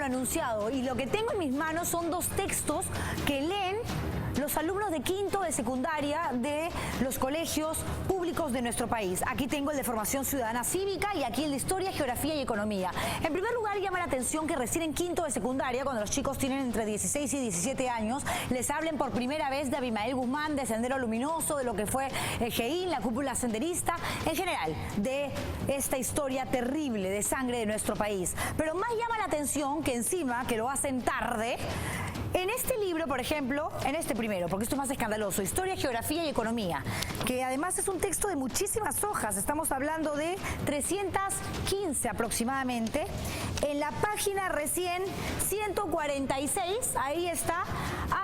anunciado, y lo que tengo en mis manos son dos textos que leen los alumnos de quinto de secundaria de los colegios públicos de nuestro país. Aquí tengo el de formación ciudadana cívica y aquí el de historia, geografía y economía. En primer lugar, llama la atención que recién en quinto de secundaria, cuando los chicos tienen entre 16 y 17 años, les hablen por primera vez de Abimael Guzmán, de Sendero Luminoso, de lo que fue GEIN, la cúpula senderista, en general, de esta historia terrible de sangre de nuestro país. Pero más llama la atención que encima, que lo hacen tarde, en este libro, por ejemplo, en este primero, porque esto es más escandaloso, Historia, Geografía y Economía, que además es un texto de muchísimas hojas, estamos hablando de 315 aproximadamente, en la página recién 146, ahí está,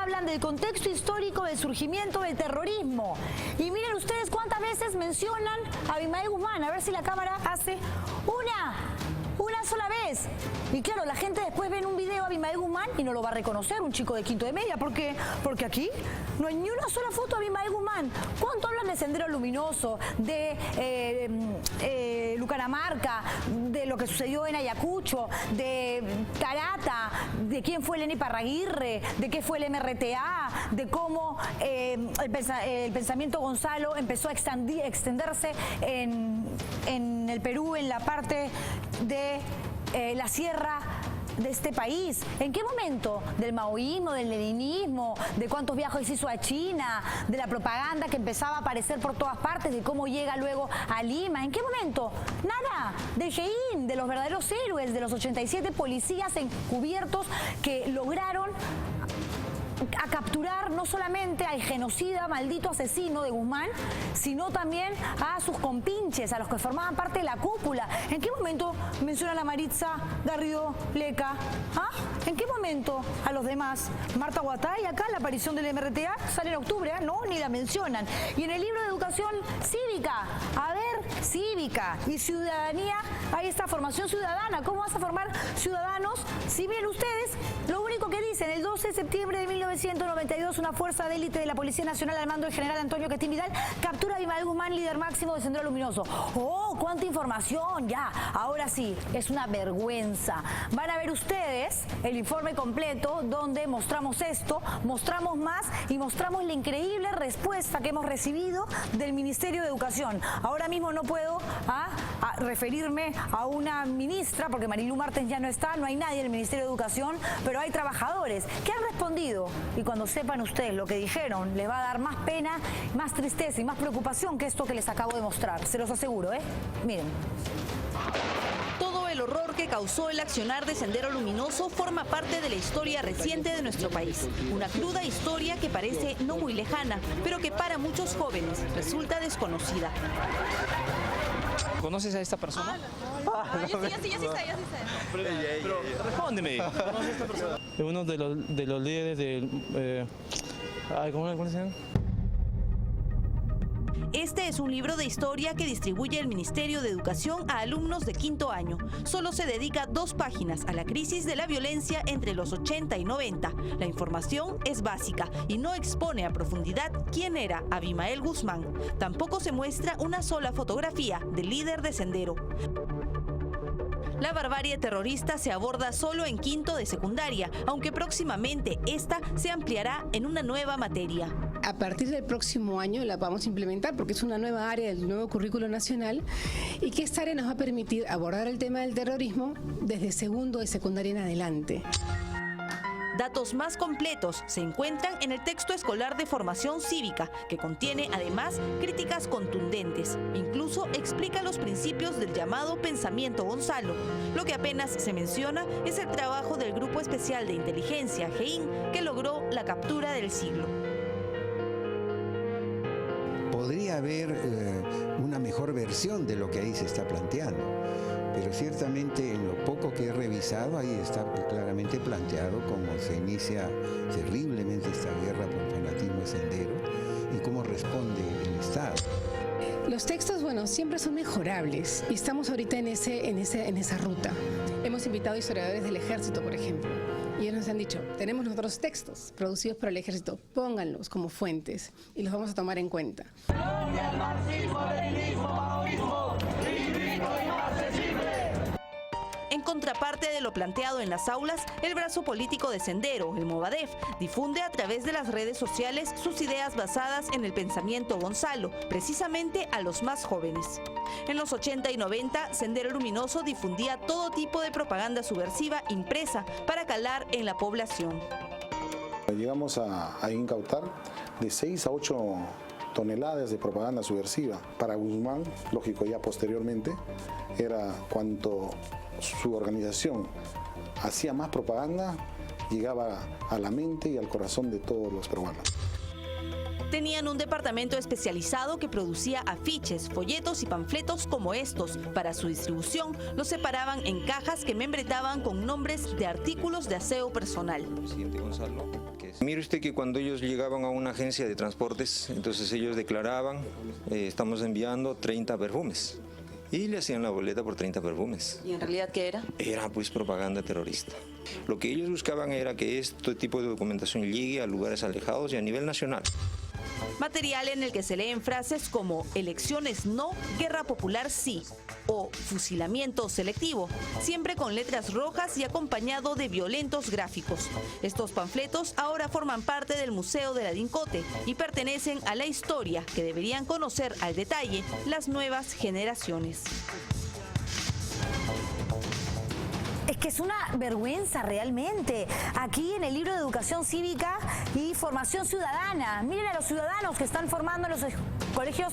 hablan del contexto histórico del surgimiento del terrorismo. Y miren ustedes cuántas veces mencionan a Abimael Guzmán, a ver si la cámara hace una sola vez. Y claro, la gente después ve en un video a Abimael Guzmán y no lo va a reconocer, un chico de quinto de media. ¿Por qué? Porque aquí no hay ni una sola foto de Abimael Guzmán. ¿Cuánto hablan de Sendero Luminoso, de Lucanamarca, de lo que sucedió en Ayacucho, de Tarata, de quién fue Elena Iparraguirre, de qué fue el MRTA, de cómo el pensamiento Gonzalo empezó a extenderse en el Perú, en la parte de la sierra de este país? ¿En qué momento? ¿Del maoísmo, del leninismo, de cuántos viajes hizo a China, de la propaganda que empezaba a aparecer por todas partes, de cómo llega luego a Lima? ¿En qué momento? Nada. Del GEIN, de los verdaderos héroes, de los 87 policías encubiertos que lograron a capturar no solamente al genocida, maldito asesino de Guzmán, sino también a sus compinches, a los que formaban parte de la cúpula. ¿En qué momento mencionan a Maritza Garrido Leca? ¿Ah? ¿En qué momento a los demás? Marta Guatay, acá la aparición del MRTA sale en octubre, ¿eh? No, ni la mencionan. Y en el libro de educación cívica, a ver, cívica y ciudadanía, ahí está, formación ciudadana. ¿Cómo vas a formar ciudadanos? Si bien ustedes, lo único que dicen, el 12 de septiembre de 1992, una fuerza de élite de la Policía Nacional al mando del general Antonio Questín Vidal captura a Abimael Guzmán, líder máximo de Sendero Luminoso. ¡Oh, cuánta información! Ya, ahora sí, es una vergüenza. Van a ver ustedes el informe completo donde mostramos esto, mostramos más y mostramos la increíble respuesta que hemos recibido del Ministerio de Educación. Ahora mismo no puedo referirme a una ministra, porque Marilu Martens ya no está, no hay nadie en el Ministerio de Educación, pero hay trabajadores que han respondido. Y cuando sepan ustedes lo que dijeron, les va a dar más pena, más tristeza y más preocupación que esto que les acabo de mostrar. Se los aseguro, ¿eh? Miren. Todo el horror que causó el accionar de Sendero Luminoso forma parte de la historia reciente de nuestro país. Una cruda historia que parece no muy lejana, pero que para muchos jóvenes resulta desconocida. ¿Conoces a esta persona? Yo sí sé. Pero respóndeme. ¿Conoces a esta persona? Es uno de los líderes del... ¿cómo se llama? Este es un libro de historia que distribuye el Ministerio de Educación a alumnos de quinto año. Solo se dedica 2 páginas a la crisis de la violencia entre los 80 y 90. La información es básica y no expone a profundidad quién era Abimael Guzmán. Tampoco se muestra una sola fotografía del líder de Sendero. La barbarie terrorista se aborda solo en quinto de secundaria, aunque próximamente esta se ampliará en una nueva materia. A partir del próximo año la vamos a implementar porque es una nueva área del nuevo currículo nacional y que esta área nos va a permitir abordar el tema del terrorismo desde segundo de secundaria en adelante. Datos más completos se encuentran en el texto escolar de formación cívica, que contiene además críticas contundentes. Incluso explica los principios del llamado pensamiento Gonzalo. Lo que apenas se menciona es el trabajo del Grupo Especial de Inteligencia, GEIN, que logró la captura del siglo. Podría haber una mejor versión de lo que ahí se está planteando, pero ciertamente en lo poco que he revisado ahí está claramente planteado cómo se inicia terriblemente esta guerra por fanatismo de Sendero y cómo responde el Estado. Los textos, bueno, siempre son mejorables y estamos ahorita en esa ruta. Hemos invitado a historiadores del Ejército, por ejemplo, y ellos nos han dicho, tenemos nosotros textos producidos por el Ejército, pónganlos como fuentes y los vamos a tomar en cuenta. En contraparte de lo planteado en las aulas, el brazo político de Sendero, el Movadef, difunde a través de las redes sociales sus ideas basadas en el pensamiento Gonzalo, precisamente a los más jóvenes. En los 80 y 90, Sendero Luminoso difundía todo tipo de propaganda subversiva impresa para calar en la población. Llegamos a incautar de 6 a 8 toneladas de propaganda subversiva. Para Guzmán, lógico, ya posteriormente, era cuanto su organización hacía más propaganda, llegaba a la mente y al corazón de todos los peruanos. Tenían un departamento especializado que producía afiches, folletos y panfletos como estos. Para su distribución, los separaban en cajas que membretaban con nombres de artículos de aseo personal. Mire usted que cuando ellos llegaban a una agencia de transportes, entonces ellos declaraban, estamos enviando 30 perfumes. Y le hacían la boleta por 30 perfumes. ¿Y en realidad qué era? Era pues propaganda terrorista. Lo que ellos buscaban era que este tipo de documentación llegue a lugares alejados y a nivel nacional. Material en el que se leen frases como elecciones no, guerra popular sí o fusilamiento selectivo, siempre con letras rojas y acompañado de violentos gráficos. Estos panfletos ahora forman parte del Museo de la Dincote y pertenecen a la historia que deberían conocer al detalle las nuevas generaciones. Es que es una vergüenza realmente. Aquí en el libro de Educación Cívica y Formación Ciudadana, miren a los ciudadanos que están formando en los colegios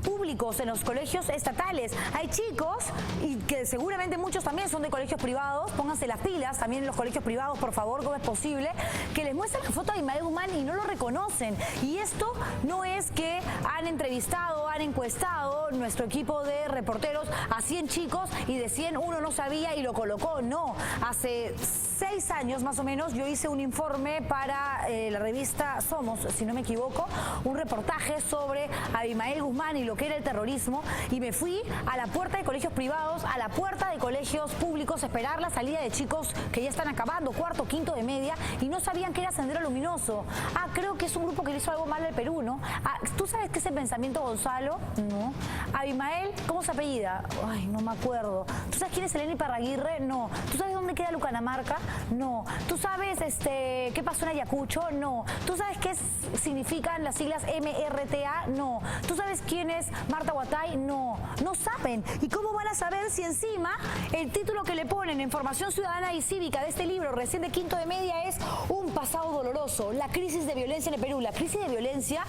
públicos, en los colegios estatales. Hay chicos, y que seguramente muchos también son de colegios privados, pónganse las pilas también en los colegios privados, por favor, ¿cómo es posible? Que les muestran la foto de Abimael Guzmán y no lo reconocen. Y esto no es que han entrevistado, han encuestado nuestro equipo de reporteros a 100 chicos y de 100 uno no sabía y lo colocó. No, hace 6 años más o menos yo hice un informe para la revista Somos, si no me equivoco, un reportaje sobre Abimael Guzmán y lo que era el terrorismo, y me fui a la puerta de colegios privados, a la puerta de colegios públicos a esperar la salida de chicos que ya están acabando, cuarto, quinto de media, y no sabían que era Sendero Luminoso. Ah, creo que es un grupo que le hizo algo mal al Perú, ¿no? Ah, ¿tú sabes qué es el pensamiento Gonzalo? No. Abimael, ¿cómo se apellida? Ay, no me acuerdo. ¿Tú sabes quién es Eleni Parraguirre? No. ¿Tú sabes dónde queda Lucanamarca? No. ¿Tú sabes qué pasó en Ayacucho? No. ¿Tú sabes qué significan las siglas MRTA? No. ¿Tú sabes quién es Marta Huatay? No. No saben. ¿Y cómo van a saber si encima el título que le ponen en Formación Ciudadana y Cívica de este libro recién de quinto de media es Un pasado doloroso, la crisis de violencia en el Perú? La crisis de violencia,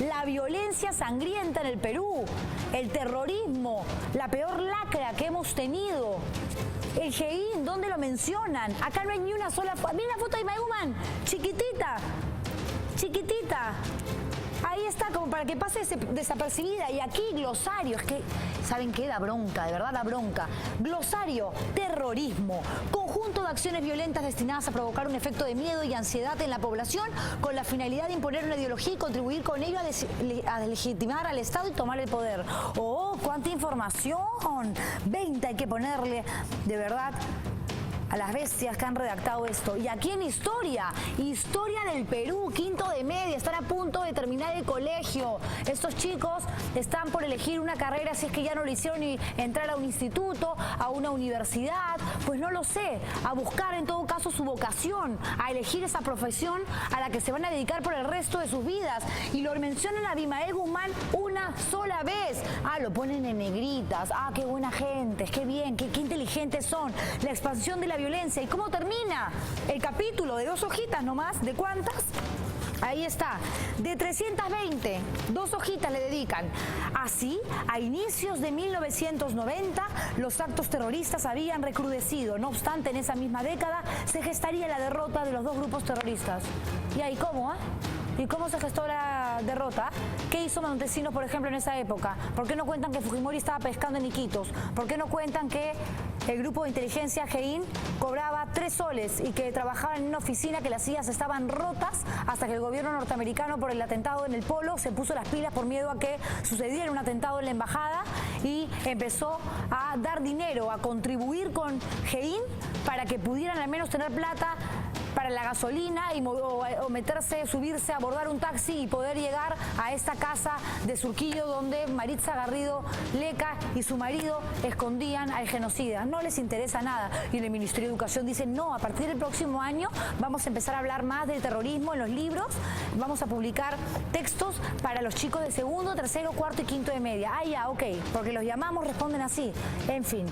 la violencia sangrienta en el Perú, el terrorismo, la peor lacra que hemos tenido. El GEIN, ¿dónde lo mencionan? Acá no hay ni una sola foto. Mira la foto de Abimael Guzmán, chiquitita, chiquitita. Ahí está, como para que pase desapercibida. Y aquí glosario, es que, ¿saben qué? Da bronca, de verdad da bronca. Glosario, terrorismo, conjunto de acciones violentas destinadas a provocar un efecto de miedo y ansiedad en la población con la finalidad de imponer una ideología y contribuir con ello a legitimar al Estado y tomar el poder. ¡Oh, cuánta información! 20 hay que ponerle, de verdad, a las bestias que han redactado esto. Y aquí en Historia del Perú, quinto de media, están a punto de terminar el colegio. Estos chicos están por elegir una carrera, si es que ya no lo hicieron, y entrar a un instituto, a una universidad, pues no lo sé, a buscar en todo caso su vocación, a elegir esa profesión a la que se van a dedicar por el resto de sus vidas. Y lo mencionan a Abimael Guzmán una sola vez. Ah, lo ponen en negritas. Ah, qué buena gente, qué bien, qué inteligentes son. La expansión de la violencia. ¿Y cómo termina el capítulo? De 2 hojitas nomás. ¿De cuántas? Ahí está, de 320, 2 hojitas le dedican. Así, a inicios de 1990, los actos terroristas habían recrudecido. No obstante, en esa misma década se gestaría la derrota de los 2 grupos terroristas. ¿Y ahí cómo, ¿Y cómo se gestó la derrota? ¿Qué hizo Montesinos, por ejemplo, en esa época? ¿Por qué no cuentan que Fujimori estaba pescando en Iquitos? ¿Por qué no cuentan que el grupo de inteligencia GEIN cobraba 3 soles y que trabajaban en una oficina, que las sillas estaban rotas, hasta que el gobierno norteamericano, por el atentado en el Polo, se puso las pilas por miedo a que sucediera un atentado en la embajada y empezó a dar dinero, a contribuir con GEIN para que pudieran al menos tener plata para para la gasolina o meterse, subirse, abordar un taxi y poder llegar a esta casa de Surquillo donde Maritza Garrido Leca y su marido escondían al genocida. No les interesa nada. Y en el Ministerio de Educación dicen, no, a partir del próximo año vamos a empezar a hablar más del terrorismo en los libros, vamos a publicar textos para los chicos de segundo, tercero, cuarto y quinto de media. Ah, ya, ok, porque los llamamos, responden así. En fin.